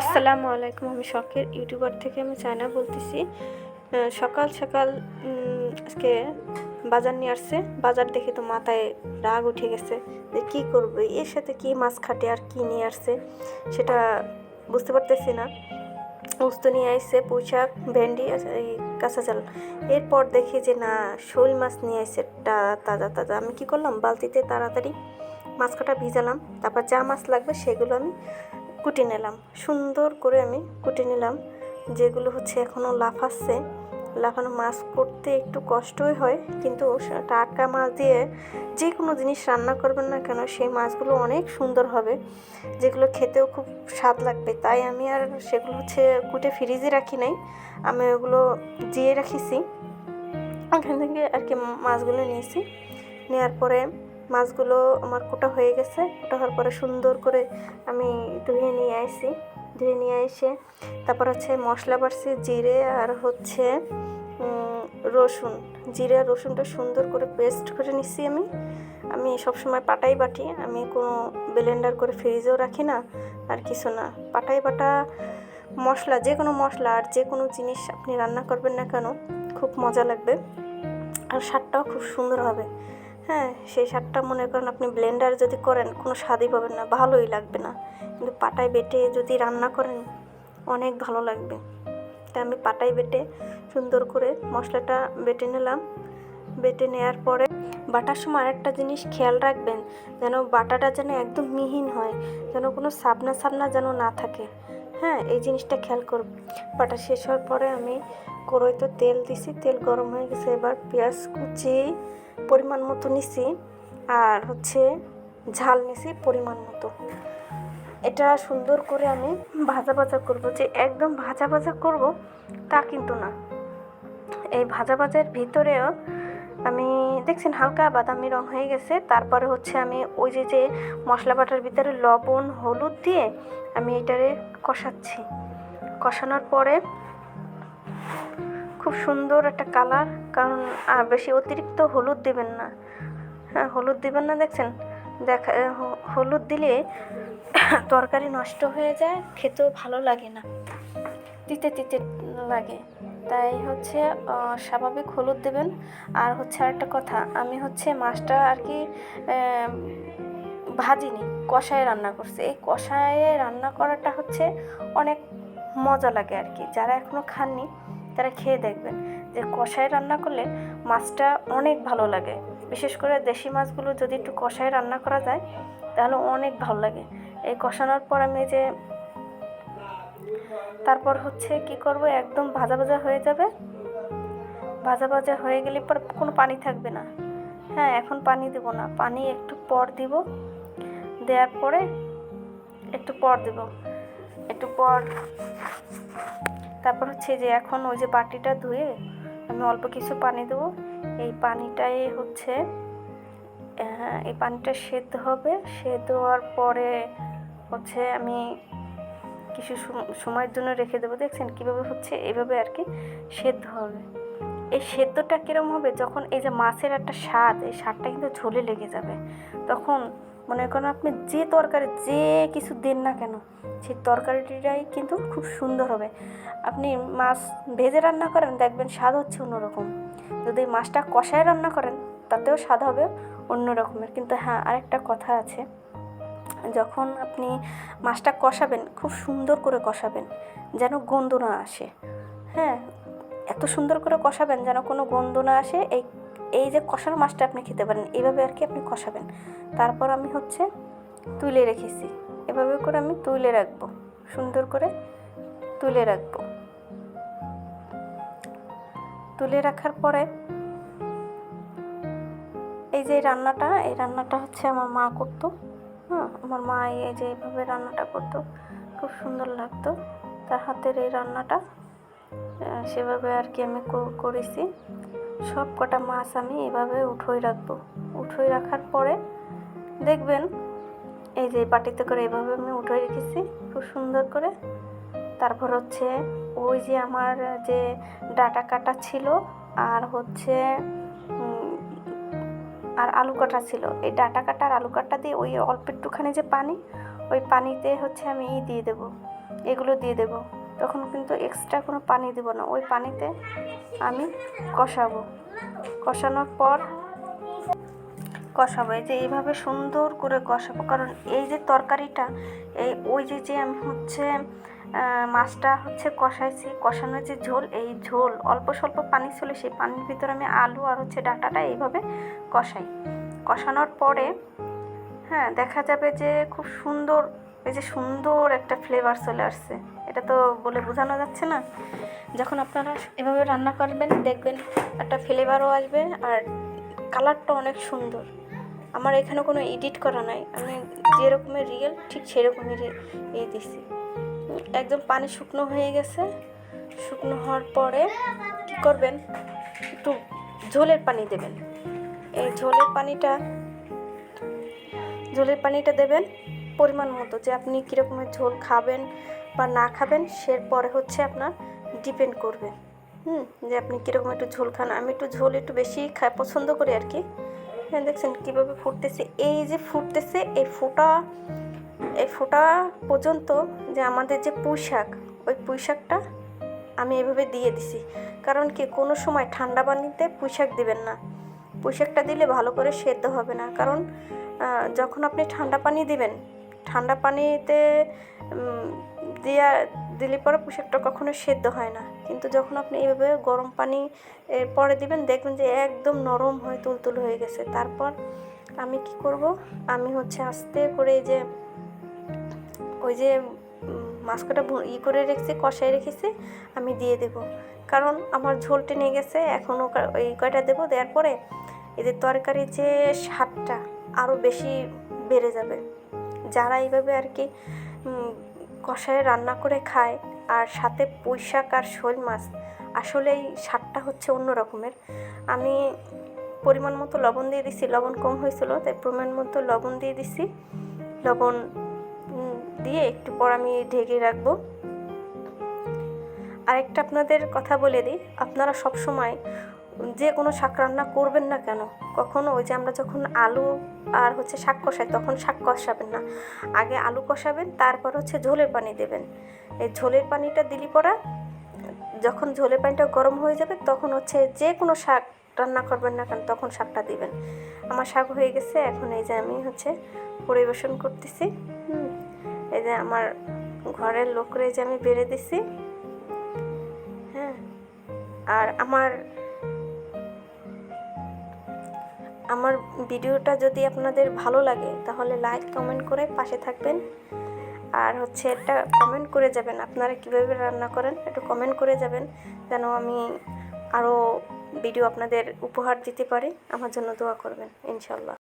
আসসালামু আলাইকুম। আমি শখের ইউটিউবার থেকে আমি চায়না বলতেছি। সকাল সকাল আজকে বাজার নিয়ে আসছে। বাজার দেখে তো মাথায় রাগ উঠে গেছে যে কী করবে, এর সাথে কী মাছ খাটে আর কী নিয়ে আসছে সেটা বুঝতে পারতেছি না। উস্ত নিয়ে আসছে, পুঁইশাক, ভেন্ডি আর এই কাঁচা চাল। এরপর দেখি যে না, শোল মাছ নিয়ে আসছে তাজা তাজা। আমি কী করলাম, বালতিতে তাড়াতাড়ি মাছ কাটা ভিজালাম, তারপর যা মাছ লাগবে সেগুলো আমি কুটে নিলাম। সুন্দর করে আমি কুটে নিলাম। যেগুলো হচ্ছে এখনও লাফাচ্ছে, লাফানো মাছ করতে একটু কষ্টই হয়, কিন্তু টাটকা মাছ দিয়ে যে কোনো জিনিস রান্না করবেন না কেন সেই মাছগুলো অনেক সুন্দর হবে, যেগুলো খেতেও খুব স্বাদ লাগবে। তাই আমি আর সেগুলো হচ্ছে কুটে ফ্রিজে রাখি নাই, আমি ওগুলো জিয়ে রাখিছি। ওখান থেকে আর কি মাছগুলো নিয়েছি। নেওয়ার পরে মাছগুলো আমার কোটা হয়ে গেছে। কোটা হওয়ার পরে সুন্দর করে আমি ধুয়ে নিয়ে এসে তারপর হচ্ছে মশলা বাড়ছি, জিরে আর হচ্ছে রসুন। জিরে আর রসুনটা সুন্দর করে পেস্ট করে নিচ্ছি। আমি সবসময় পাটাই বাটি, আমি কোনো ব্লেন্ডার করে ফ্রিজেও রাখি না আর কিছু না। পাটাই বাটা মশলা, যে কোনো মশলা আর যে কোনো জিনিস আপনি রান্না করবেন না কেন খুব মজা লাগবে, আর স্বাদটাও খুব সুন্দর হবে। হ্যাঁ, সেই স্বাদটা মনে করেন আপনি ব্লেন্ডার যদি করেন কোনো স্বাদই পাবেন না, ভালোই লাগবে না। কিন্তু পাটায় বেটে যদি রান্না করেন অনেক ভালো লাগবে। তাই আমি পাটায় বেটে সুন্দর করে মশলাটা বেটে নিলাম। বেটে নেওয়ার পরে বাটার সময় আরেকটা জিনিস খেয়াল রাখবেন, যেন বাটাটা যেন একদম মিহিন হয়, যেন কোনো সাবনা যেন না থাকে। হ্যাঁ, এই জিনিসটা খেয়াল করব। বাটা শেষ হওয়ার পরে আমি কড়াইতে তেল দিছি, তেল গরম হয়ে গেছে। এবার পেঁয়াজ কুচি পরিমাণ মতো নিছি, আর হচ্ছে ঝাল নিছি পরিমাণ মতো। এটা সুন্দর করে আমি ভাজা করব। যে একদম ভাজা করব তা কিন্তু না, এই ভাজার ভিতরেও আমি দেখছেন হালকা বাদামি রং হয়ে গেছে। তারপরে হচ্ছে আমি ওই যে মশলা বাটার ভিতরে লবণ হলুদ দিয়ে আমি এটারে কষাচ্ছি। কষানোর পরে খুব সুন্দর একটা কালার, কারণ বেশি অতিরিক্ত হলুদ দিবেন না। হ্যাঁ, হলুদ দিবেন না। দেখছেন, হলুদ দিলে তরকারি নষ্ট হয়ে যায়, খেতেও ভালো লাগে না, তিতে লাগে। তাই হচ্ছে স্বাভাবিক হলুদ দেবেন। আর হচ্ছে আরেকটা কথা, আমি হচ্ছে মাছটা আর কি ভাজিনি, কষায় রান্না করছি। এই কষায়ে রান্না করাটা হচ্ছে অনেক মজা লাগে আর কি। যারা এখনও খাননি তারা খেয়ে দেখবেন যে কষায় রান্না করলে মাছটা অনেক ভালো লাগে। বিশেষ করে দেশি মাছগুলো যদি একটু কষায় রান্না করা যায় তাহলে অনেক ভালো লাগে। এই কষানোর পর আমি যে তারপর হচ্ছে কি করব, একদম ভাজা হয়ে যাবে। ভাজা হয়ে গেলে পর কোনো পানি থাকবে না। হ্যাঁ, এখন পানি দেব না, পানি একটু পর দিব। দেওয়ার পরে একটু পর তারপর হচ্ছে যে এখন ওই যে বাটিটা ধুয়ে আমি অল্প কিছু পানি দেবো। এই পানিটাই হচ্ছে এই পানিটা সেদ্ধ হবে। সেদ্ধ হওয়ার পরে হচ্ছে আমি কিছু সময়ের জন্য রেখে দেবো। দেখছেন কীভাবে হচ্ছে, এইভাবে আর কি সেদ্ধ হবে। এই সেদ্ধটা কীরকম হবে, যখন এই যে মাছের একটা স্বাদ, এই স্বাদটা কিন্তু ঝোলে লেগে যাবে। তখন মনে করেন আপনি যে তরকারি যে কিছু দেন না কেন সেই তরকারিটাই কিন্তু খুব সুন্দর হবে। আপনি মাছ ভেজে রান্না করেন দেখবেন স্বাদ হচ্ছে অন্যরকম, যদি মাছটা কষায় রান্না করেন তাতেও স্বাদ হবে অন্য রকমের। কিন্তু হ্যাঁ, আরেকটা কথা আছে, যখন আপনি মাছটা কষাবেন খুব সুন্দর করে কষাবেন, যেন গন্ধ না আসে। হ্যাঁ, এত সুন্দর করে কষাবেন যেন কোনো গন্ধ না আসে। এই যে কষানো মাছটা আপনি খেতে পারেন, এইভাবে আর কি আপনি কষাবেন। তারপর আমি হচ্ছে তুলে রেখেছি, এভাবে করে আমি তুলে রাখবো, সুন্দর করে তুলে রাখবো। তুলে রাখার পরে এই যে এই রান্নাটা হচ্ছে আমার মা করতো। হ্যাঁ, আমার মা এই যে এইভাবে রান্নাটা করতো, খুব সুন্দর লাগতো তার হাতের এই রান্নাটা। সেভাবে আর কি আমি করেছি। সব কটা মাছ আমি এভাবে উঠোই রাখার পরে দেখবেন এই যে বাটিতে করে এভাবে আমি উঠোই রেখেছি খুব সুন্দর করে। তারপর হচ্ছে ওই যে আমার যে ডাটা কাটা ছিল আর হচ্ছে আর আলু কাটা ছিল, এই ডাটা কাটা আর আলু কাটা দিয়ে ওই অল্প একটুখানি যে পানি, ওই পানিতে হচ্ছে আমি দিয়ে দেবো, এগুলো দিয়ে দেব। তখন কিন্তু এক্সট্রা কোনো পানি দেব না, ওই পানিতে আমি কষাবো। কষানোর পর কষাবো, এই যে এইভাবে সুন্দর করে কষাবো। কারণ এই যে তরকারিটা, এই ওই যে আমি হচ্ছে মাছটা হচ্ছে কষাইছি, কষানোর যে ঝোল, এই ঝোল অল্প স্বল্প পানি ছিল, সেই পানির ভিতরে আমি আলু আর হচ্ছে ডাঁটাটা এইভাবে কষাই। কষানোর পরে হ্যাঁ দেখা যাবে যে খুব সুন্দর, এই যে সুন্দর একটা ফ্লেভার চলে আসছে। এটা তো বলে বোঝানো যাচ্ছে না। যখন আপনারা এভাবে রান্না করবেন দেখবেন একটা ফ্লেভারও আসবে আর কালারটা অনেক সুন্দর। আমার এখানে কোনো এডিট করা নাই, আমি যেরকমের রিয়েল ঠিক সেরকমের দিছি। একদম পানি শুকনো হয়ে গেছে। শুকনো হওয়ার পরে কী করবেন, একটু ঝোলের পানি দেবেন। এই ঝোলের পানিটা দেবেন পরিমাণ মতো, যে আপনি কীরকমের ঝোল খাবেন বা না খাবেন পরে হচ্ছে আপনার ডিপেন্ড করবে। যে আপনি কীরকম একটু ঝোল খান। আমি একটু ঝোল একটু বেশি পছন্দ করি আর কি। হ্যাঁ দেখছেন কীভাবে ফুটতেছে, এই যে ফুটতেছে, এই ফোটা পর্যন্ত যে আমাদের যে পুঁই শাক, ওই পুঁই শাকটা আমি এভাবে দিয়ে দিছি। কারণ কি, কোনো সময় ঠান্ডা পানিতে পুঁই শাক দিবেন না, পুঁই শাকটা দিলে ভালো করে সেদ্ধ হবে না। কারণ যখন আপনি ঠান্ডা পানি দিবেন, ঠান্ডা পানিতে দিলে পরে পুঁই শাকটা কখনো সেদ্ধ হয় না। কিন্তু যখন আপনি এইভাবে গরম পানি পরে দিবেন দেখবেন যে একদম নরম হয়ে তুলতুল হয়ে গেছে। তারপর আমি কি করব, আমি হচ্ছে আস্তে করে ওই যে মাছটা করে রেখেছি, কষাই রেখেছি, আমি দিয়ে দেব। কারণ আমার ঝোল টেনে গেছে, এখন ওই কয়টা দেবো। দেওয়ার পরে এদের তরকারির যে স্বাদটা আরও বেশি বেড়ে যাবে। যারা এইভাবে আর কি কষায় রান্না করে খায় আর সাথে পুঁই শাক আর শোল মাছ, আসলে এই স্বাদটা হচ্ছে অন্য রকমের। আমি পরিমাণ মতো লবণ দিয়ে দিছি, লবণ কম হয়েছিল তাই পরিমাণ মতো লবণ দিয়ে দিছি। লবণ দিয়ে একটু পর আমি ঢেকে রাখবো। আরেকটা আপনাদের কথা বলে দিই, আপনারা সব সময় যে কোনো শাক রান্না করবেন না কেন, কখনো ওই যে আমরা যখন আলু আর হচ্ছে শাক কষাই তখন শাক কষাবেন না, আগে আলু কষাবেন, তারপর হচ্ছে ঝোলের পানি দেবেন। এই ঝোলের পানিটা দিলি পরে যখন ঝোলের পানিটা গরম হয়ে যাবে তখন হচ্ছে যে কোনো শাক রান্না করবেন না কেন তখন শাকটা দিবেন। আমার শাক হয়ে গেছে, এখন এই যে আমি হচ্ছে পরিবেশন করতেছি। এই যে আমার ঘরের লোকরে যে আমি বেড়ে দিছি। হ্যাঁ, আর আমার ভিডিওটা যদি আপনাদের ভালো লাগে তাহলে লাইক কমেন্ট করে পাশে থাকবেন। আর হচ্ছে একটা কমেন্ট করে যাবেন আপনারা কীভাবে রান্না করেন, একটু কমেন্ট করে যাবেন যেন আমি আরও ভিডিও আপনাদের উপহার দিতে পারি। আমার জন্য দোয়া করবেন ইনশাল্লাহ।